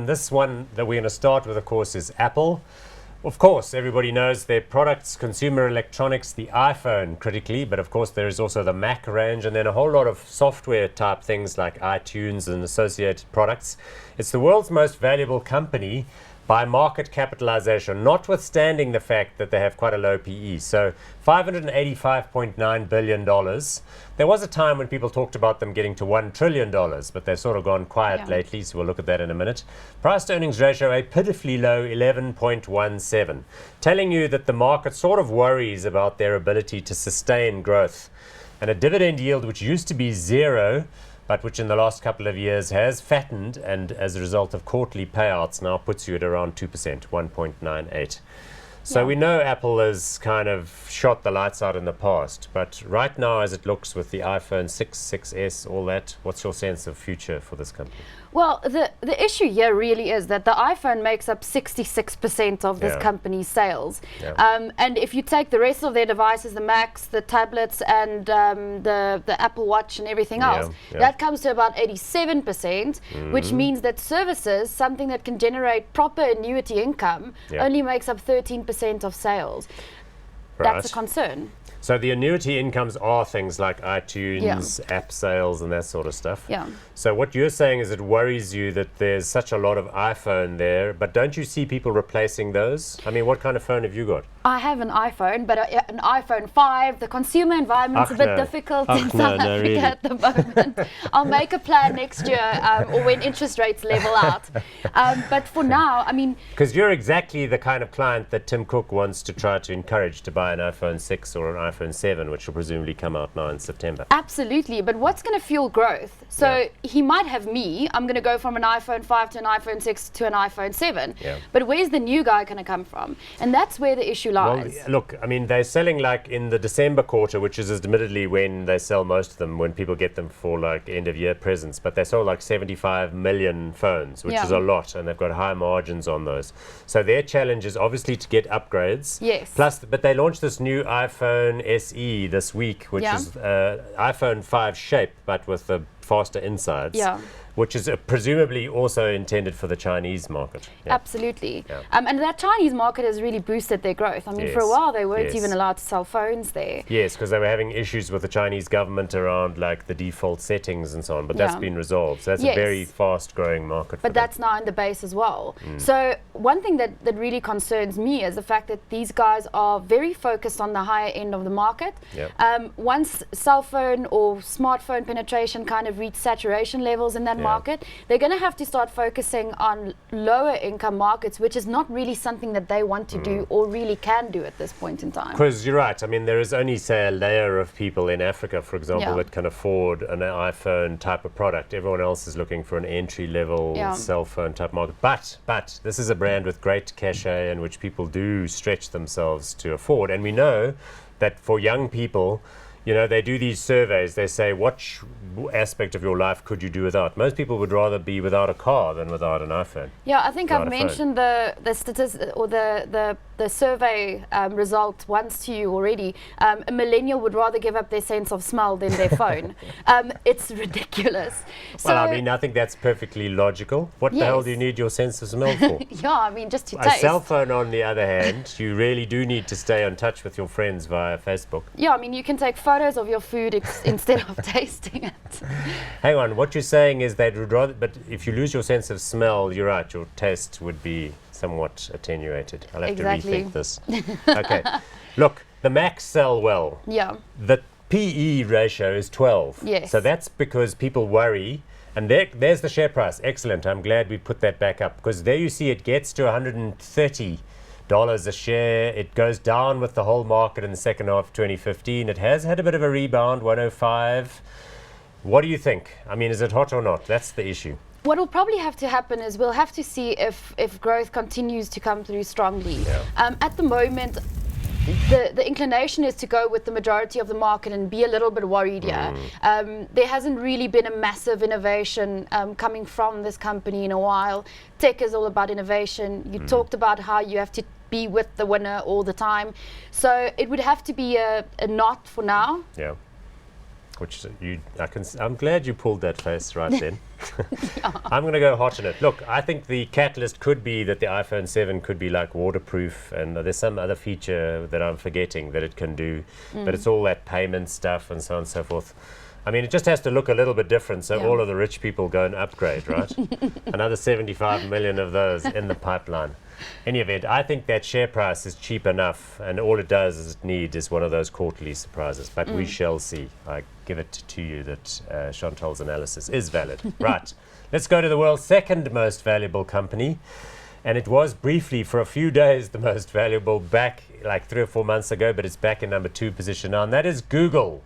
And this one that we're going to start with, of course, is Apple. Of course, everybody knows their products, consumer electronics, the iPhone critically, but of course there is also the Mac range and then a whole lot of software type things like iTunes and associated products. It's the world's most valuable company by market capitalization, notwithstanding the fact that they have quite a low PE. So $585.9 billion. There was a time when people talked about them getting to $1 trillion, but they've sort of gone quiet lately, so we'll look at that in a minute. Price to earnings ratio, a pitifully low 11.17, telling you that the market sort of worries about their ability to sustain growth. And a dividend yield which used to be zero, but which in the last couple of years has fattened and as a result of quarterly payouts now puts you at around 2%, 1.98. So we know Apple has kind of shot the lights out in the past, but right now as it looks with the iPhone 6, 6S, all that, what's your sense of future for this company? Well, the issue here really is that the iPhone makes up 66% of this company's sales. And if you take the rest of their devices, the Macs, the tablets, and the Apple Watch and everything else, that comes to about 87%, which means that services, something that can generate proper annuity income, only makes up 13% of sales. That's a concern. So the annuity incomes are things like iTunes, app sales, and that sort of stuff. So what you're saying is it worries you that there's such a lot of iPhone there, but don't you see people replacing those? I mean, what kind of phone have you got? I have an iPhone, but an iPhone 5. The consumer environment's a bit difficult in South Africa really. at the moment. I'll make a plan next year or when interest rates level out. But for now, I mean... Because you're exactly the kind of client that Tim Cook wants to try to encourage to buy an iPhone 6 or an iPhone 7, which will presumably come out now in September. Absolutely, but what's going to fuel growth? So he might have me. I'm going to go from an iPhone 5 to an iPhone 6 to an iPhone 7. But where's the new guy going to come from? And that's where the issue lies. Well, look, I mean, they're selling like in the December quarter, which is admittedly when they sell most of them, when people get them for like end of year presents, but they sold like 75 million phones, which is a lot, and they've got high margins on those. So their challenge is obviously to get upgrades. Plus, but they launched this new iPhone SE this week, which is iPhone 5 shape, but with the faster insides. Which is presumably also intended for the Chinese market. Absolutely. And that Chinese market has really boosted their growth. I mean, for a while they weren't even allowed to sell phones there. Yes, because they were having issues with the Chinese government around like the default settings and so on, but that's been resolved. So that's a very fast growing market. But that's now in the base as well. So one thing that really concerns me is the fact that these guys are very focused on the higher end of the market. Once cell phone or smartphone penetration kind of reach saturation levels in that market, they're going to have to start focusing on lower income markets, which is not really something that they want to do or really can do at this point in time. Because you're right. I mean, there is only, say, a layer of people in Africa, for example, that can afford an iPhone type of product. Everyone else is looking for an entry-level cell phone type market. But this is a brand with great cachet and which people do stretch themselves to afford. And we know that for young people, you know, they do these surveys. They say, what aspect of your life could you do without? Most people would rather be without a car than without an iPhone. Yeah, I think I've mentioned the statistics or the survey result once to you already. A millennial would rather give up their sense of smell than their phone. It's ridiculous. Well, I mean, I think that's perfectly logical. What the hell do you need your sense of smell for? I mean, just to taste. A cell phone, on the other hand, you really do need to stay in touch with your friends via Facebook. Yeah, I mean, you can take photos of your food instead of tasting it. Hang on, what you're saying is they would rather, but if you lose your sense of smell, you're right, your taste would be somewhat attenuated. I'll have to rethink this. Okay, look, the Macs sell well. The PE ratio is 12. So that's because people worry, and there's the share price. Excellent, I'm glad we put that back up, because there you see it gets to 130 dollars a share. It goes down with the whole market in the second half of 2015. It has had a bit of a rebound, 105. What do you think? I mean, is it hot or not? That's the issue. What will probably have to happen is we'll have to see if growth continues to come through strongly. At the moment, the inclination is to go with the majority of the market and be a little bit worried here. There hasn't really been a massive innovation coming from this company in a while. Tech is all about innovation. You talked about how you have to be with the winner all the time. So it would have to be a not for now. which I'm glad you pulled that face right then. I'm going to go hot on it. Look, I think the catalyst could be that the iPhone 7 could be like waterproof, and there's some other feature that I'm forgetting that it can do, but it's all that payment stuff and so on and so forth. I mean, it just has to look a little bit different, so all of the rich people go and upgrade, right? Another 75 million of those in the pipeline. Any event, I think that share price is cheap enough, and all it does is one of those quarterly surprises. But we shall see. I give it to you that Chantal's analysis is valid. Right, let's go to the world's second most valuable company. And it was briefly, for a few days, the most valuable back like 3 or 4 months ago, but it's back in number 2 position now, and that is Google.